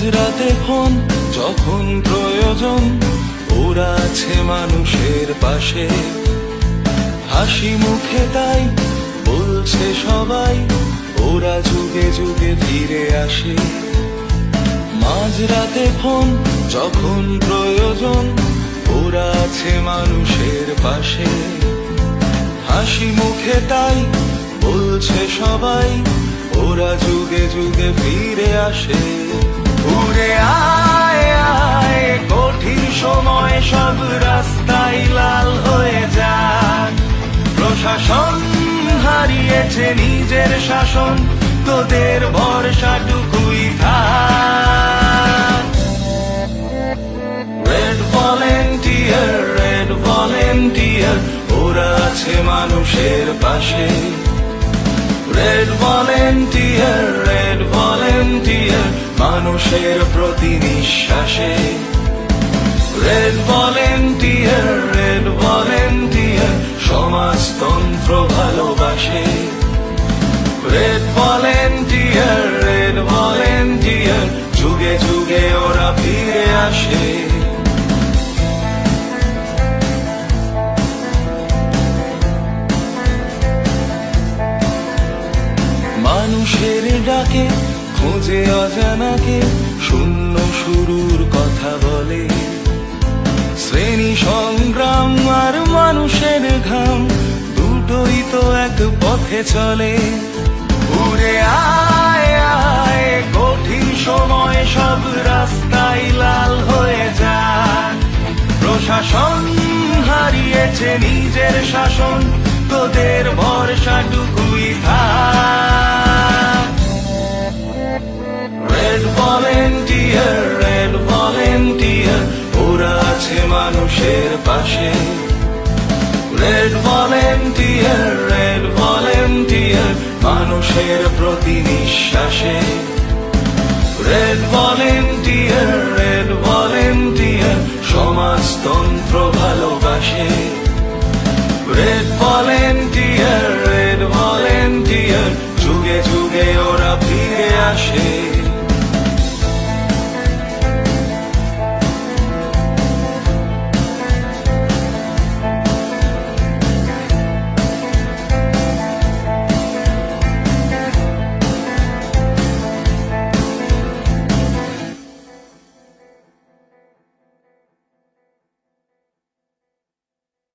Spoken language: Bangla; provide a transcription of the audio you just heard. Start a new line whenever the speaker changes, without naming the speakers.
মাঝরাতে ফোন যখন প্রয়োজন, ওরা আছে মানুষের পাশে। হাসি মুখে তাই বলছে সবাই, ওরা যুগে যুগে ফিরে আসে। মাঝরাতে ফোন যখন প্রয়োজন, ওরা আছে মানুষের পাশে। হাসি মুখে তাই বলছে সবাই, ওরা যুগে যুগে ফিরে আসে। উড়ে আয় আয়, কঠিন সময় সব রাস্তায় লাল হয়ে যায়। প্রশাসন হারিয়েছে নিজের শাসন, তোদের ভরসাটুকুই থাক। রেড ভলেন্টিয়ার, রেড ভলেন্টিয়ার, ওরা আছে মানুষের পাশে। রেড ভলেন্টিয়ার, রেড ভলেন্টিয়ার, মানুষের প্রতি নিঃশ্বাসে। রেড ভলেন্টিয়ার, রেড ভলেন্টিয়ার, সমাজতন্ত্র ভালোবাসে। রেড ভলেন্টিয়ার, রেড ভলেন্টিয়ার, যুগে যুগে ওরা ফিরে আসে। মানুষের ডাকে খোঁজে অজানাকে, শূন্য শুরুর কথা বলে। শ্রেণী সংগ্রাম আর মানুষের ঘাম, দুটোই তো এক পথে চলে। উড়ে আয় আয়, কঠিন সময় সব রাস্তায় লাল হয়ে যায়। প্রশাসন হারিয়েছে নিজের শাসন, তোদের ভরসাটুকুই থাক। রেড ভলেন্টিয়ার, রেড ভলেন্টিয়ার, ওরা আছে মানুষের পাশে। রেড ভলেন্টিয়ার, রেড ভলেন্টিয়ার, মানুষের প্রতি নিঃশ্বাসে। রেড ভলেন্টিয়ার, রেড ভলেন্টিয়ার, সমাজতন্ত্র ভালোবাসে। Red volunteer.